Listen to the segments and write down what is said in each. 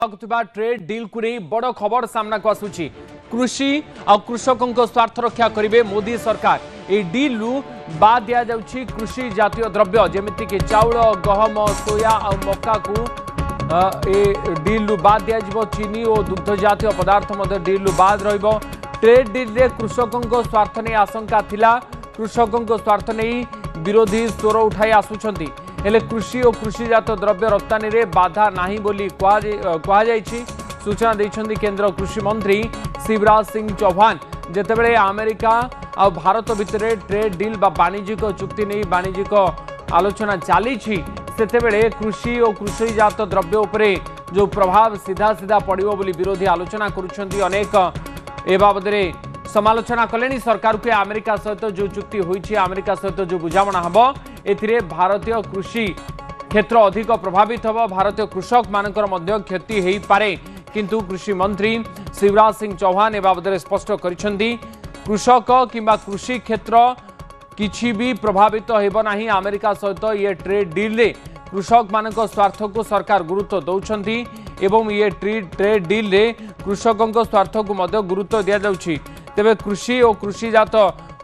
Trade deal को नहीं बड़ खबर सामना को आसुची। कृषि और कृषकों स्वार्थ रक्षा करेंगे मोदी सरकार। ए डील बाद दि जाउछि कृषि जातीय द्रव्य जेमिति कि चाउल गहम सोया और मक्का को ए डील बाद दिज्व। चीनी और दुग्ध जातीय पदार्थ डील बाद रहिबो। ट्रेड डील रे कृषकों स्वार्थ नहीं आशंका थिला। कृषकों स्वार्थ नहीं विरोधी स्वर उठाई आसुछंती। हेले कृषि और कृषिजात द्रव्य रप्तानी रे बाधा नाही बोली कहुई। सूचना देइछंती केंद्र कृषि मंत्री शिवराज सिंह चौहान। जेतेबेले अमेरिका और भारत भितर ट्रेड डील बा वाणिज्यिक चुक्ति नहीं वाणिज्यिक आलोचना चली सेतेबेले कृषि और कृषिजात द्रव्य उपरे जो प्रभाव सीधा सीधा पड़िबो बोली विरोधी आलोचना करुछंती। अनेक ए बाबदरे समालोचना कले सरकार के अमेरिका सहित जो चुक्ति होइछि अमेरिका सहित जो बुझामणा हबो एथिरे भारतीय कृषि क्षेत्र अधिक प्रभावित हबो। भारतीय कृषक मानकर मध्य क्षति हेई पारे किंतु कृषि मंत्री शिवराज सिंह चौहान ए बाबदरे स्पष्ट करिसेंती कृषक किंबा कृषि क्षेत्र किछि भी प्रभावित हेबो नाही। अमेरिका सहित ये ट्रेड डील रे कृषक मानक स्वार्थ को सरकार गुरुत्व दौरान एवं ये ट्रेड डील रे कृषकों स्वार्थ को मध्य गुरुत्व दि जाउछि। तेबे कृषि और कृषिजात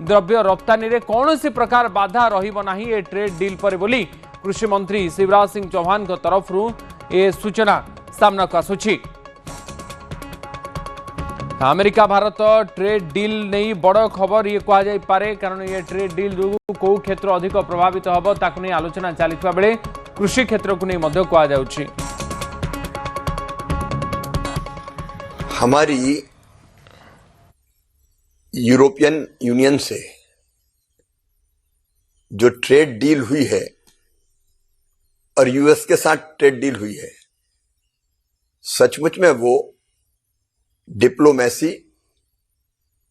द्रव्य रप्तानी रे कौनसी प्रकार बाधा रहिबो नाही ए ट्रेड डील पर बोली कृषि मंत्री शिवराज सिंह चौहान को तरफ ए सूचना सामना को आसुछि। अमेरिका भारत ट्रेड डील नहीं बड़ खबर ये कह जाई पारे कारण ये ट्रेड डील जो कौ क्षेत्र अधिक प्रभावित हबो ताकु नहीं आलोचना चलता बेले कृषि क्षेत्र को नहीं मध्य कह जाउछि। हमारी यूरोपियन यूनियन से जो ट्रेड डील हुई है और यूएस के साथ ट्रेड डील हुई है सचमुच में वो डिप्लोमेसी,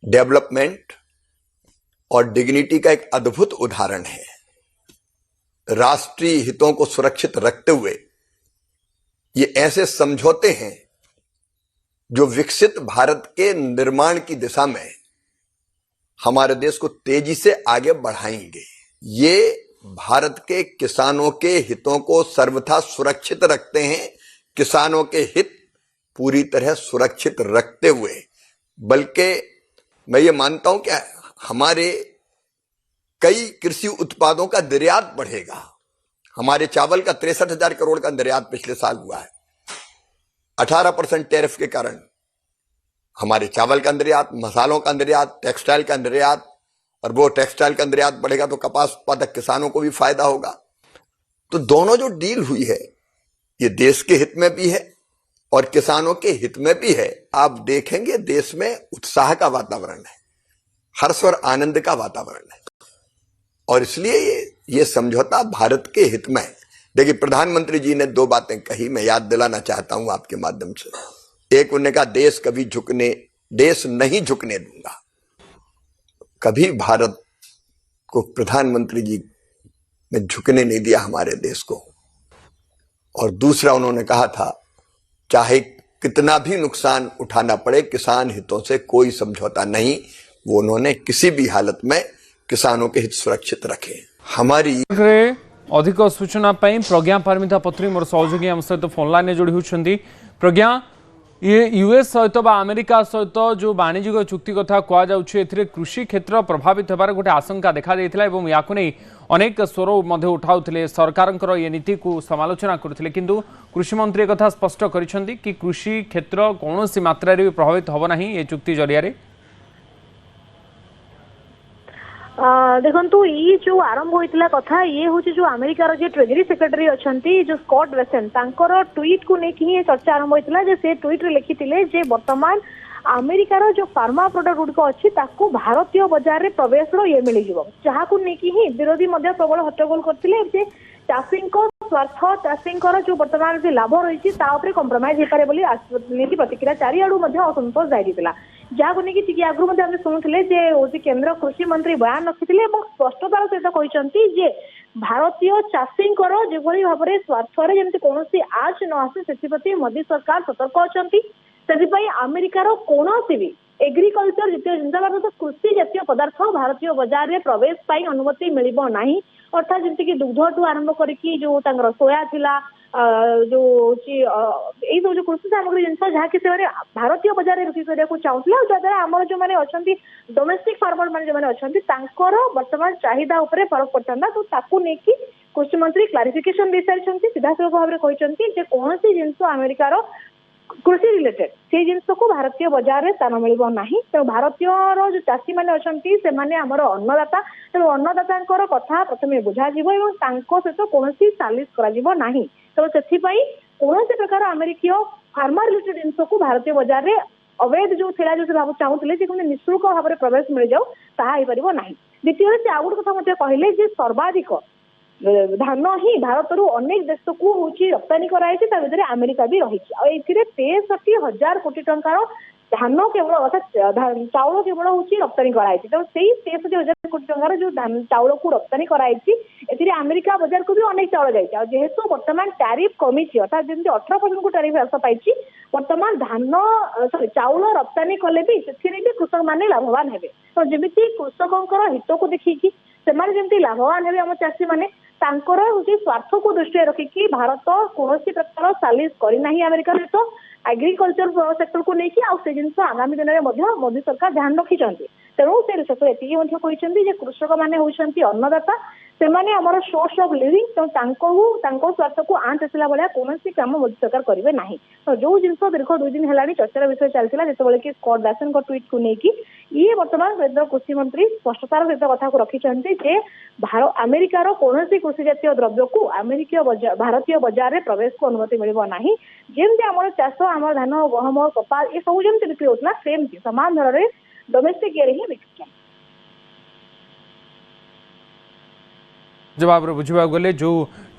डेवलपमेंट और डिग्निटी का एक अद्भुत उदाहरण है। राष्ट्रीय हितों को सुरक्षित रखते हुए ये ऐसे समझौते हैं जो विकसित भारत के निर्माण की दिशा में हमारे देश को तेजी से आगे बढ़ाएंगे। ये भारत के किसानों के हितों को सर्वथा सुरक्षित रखते हैं। किसानों के हित पूरी तरह सुरक्षित रखते हुए बल्कि मैं ये मानता हूं कि हमारे कई कृषि उत्पादों का निर्यात बढ़ेगा। हमारे चावल का 63,000 करोड़ का निर्यात पिछले साल हुआ है। 18% टैरिफ के कारण हमारे चावल का निर्यात, मसालों का निर्यात, टेक्सटाइल का निर्यात, और वो टेक्सटाइल का निर्यात बढ़ेगा तो कपास उत्पादक किसानों को भी फायदा होगा। तो दोनों जो डील हुई है ये देश के हित में भी है और किसानों के हित में भी है। आप देखेंगे देश में उत्साह का वातावरण है, हर्ष और आनंद का वातावरण है और इसलिए ये समझौता भारत के हित में है। देखिए प्रधानमंत्री जी ने 2 बातें कही, मैं याद दिलाना चाहता हूं आपके माध्यम से। एक उन्होंने कहा देश नहीं झुकने दूंगा। कभी भारत को प्रधानमंत्री जी ने झुकने नहीं दिया हमारे देश को। और दूसरा उन्होंने कहा था चाहे कितना भी नुकसान उठाना पड़े किसान हितों से कोई समझौता नहीं। वो उन्होंने किसी भी हालत में किसानों के हित सुरक्षित रखे। हमारी अधिक सूचना प्रज्ञा पारमिता पत्री मोर सहयोगी आम सहित फोन लाइन जोड़ी होती। प्रज्ञा ये यूएस सहित अमेरिका सहित जो वाणिज्यिक चुक्ति कथा कहुच्छे कृषि क्षेत्र प्रभावित होबार गोटे आशंका देखा देता या अनेक स्वर उठाउथिले सरकार ये नीति को समालोचना करथिले किंतु कृषि मंत्री एक कथा स्पष्ट करिसेंती कि कृषि क्षेत्र कौन सी मात्रा रे प्रभावित होबो नाही ये चुक्ति जरिया रे। देखो ये जो आरंभ होता कथा ये हूँ जो अमेरिकार जो ट्रेजरी सेक्रेटरी अच्छा जो स्कॉट बेसेंट तांकर ट्वीट को लेकिन चर्चा आरंभ होता से ट्वीट रे लिखिते वर्तमान अमेरिकार जो फार्मा प्रोडक्ट गुड़िक अच्छी भारतीय बजार में प्रवेश ये मिल जहाँ ही विरोधी प्रबल हट्टगोल करते चाषी स्वार्थ चाषी जो बर्तमान जो लाभ रही कंप्रोमाइज हो पारे नीति प्रतिक्रिया चारिआडू असंतोष जाता जहाँ नहीं आगु शुणुले केंद्र कृषि मंत्री बयान रखी स्पष्टतार सहित कहते भारतीय चाषी जो भाव में स्वार्थ जमी कौन आज न आसे से मोदी सरकार सतर्क अच्छा अमेरिकार कौन भी एग्रीकल्चर जितने जिनस कृषि जातीय पदार्थ भारतीय बजार में प्रवेश अनुमति मिल ना अर्थात जमीक दुग्ध ठू आरंभ करके जो सोया थिला जो यही सब जो कृषि सामग्री जिन जहाँकि से भारतीय बजार में बिक्री करने चाहूले जहाँद्वारा आम जो मैंने अच्छा डोमेस्टिक फार्मर मैंने जो अच्छा बर्तमान चाहिदा उपर फरक पड़ता तो ताकू नहीं कृषि मंत्री क्लारिफिकेशन दे सारी सीधासख भाव में कहते कौन सी जिन अमेरिकार कृषि रिलेटेड से जिनस को भारतीय बजार में स्थान मिल ना तेणु भारतीय जो चाषी मैंने अच्छा आमर अन्नदाता तेणु अन्नदाता कथा प्रथम बुझा सहित कौन सालिश करा तेणु से कौन प्रकार अमेरिकीय फार्मा रिलेटेड जिनस को भारतीय बजार में अवैध जो थिला जो भाव चाहूले निःशुल्क भाव में प्रवेश मिल जाऊ तापर ना द्वितीय से आउ गोटे कथा कहले सर्वाधिक धान ही भारत अनेक देश को रप्तानी कराई अमेरिका भी रही 63,000 कोटी टंकार धान केवल अर्थात चाउल केवल हूँ रप्तानी कराई तेणु से 63,000 कोटी टंकार जो चाउल को रप्तानी कराई अमेरिका बजार को भी अनेक चाउल जाए जेहेतु बर्तमान टैरिफ कमी अर्थात जमी 18% को टैरिफ ह्रास पाई बर्तमान धान चाउल रप्तानी कले भी कृषक मैंने लाभवान हे तो जमी कृषकों हित को देखिकी से लाभवान हे आम चाषी मैंने स्वार्थ को दृष्टि रखिकी भारत कौन प्रकार सालिश करना अमेरिका सहित एग्रीकल्चर सेक्टर को लेकिन से जिन आगामी दिन में मोदी सरकार ध्यान रखी तेणु से कहते कृषक मैंने होती अन्नदाता से आमर सोर्स ऑफ लिविंग तेणु स्वार्थ को आंच आसला भाया कौन काम मोदी सरकार करेंगे ना तो जो जिन दीर्घ 2 दिन है चर्चार विषय चलता जो कि स्कॉट डैसन ट्वीट को लेकिन ये बर्तमान केन्द्र कृषि मंत्री स्पष्टतार सहित कथा को रखिंट अमेरिकार कौन कृषि जातीय द्रव्य को अमेरिकीय भारतीय बजार में प्रवेश को अनुमति मिल ना जमी आम चाष आम धान गहम कपा ये सब जमी बिक्री होता सेमती सामान दर में डोमेस्टिक ये ही बिक्री जवाब बुझा गले जो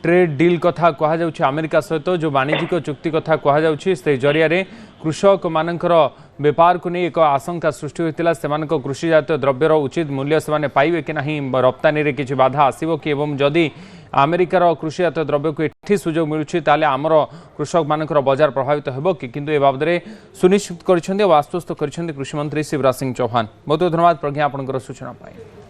ट्रेड डील कथा कहुच्छे अमेरिका सहित जो वाणिज्यिक चुक्ति कथा कहुच्छे जरिया कृषक मानकर बेपार को नहीं एक आशंका सृष्टि होता से कृषि जातीय द्रव्यर उचित मूल्य से पाइबे कि नहीं रप्तानी रे किसी बाधा आसो कि जदि अमेरिकार कृषि जातीय द्रव्य को एठी सुजोग मिलूँ आमर कृषक मानकर बजार प्रभावित हो कि किंतु ए बाबद सुनिश्चित कर आश्वस्त कर कृषि मंत्री शिवराज सिंह चौहान बहुत बहुत धन्यवाद प्रज्ञा आपंकर सूचना पाई।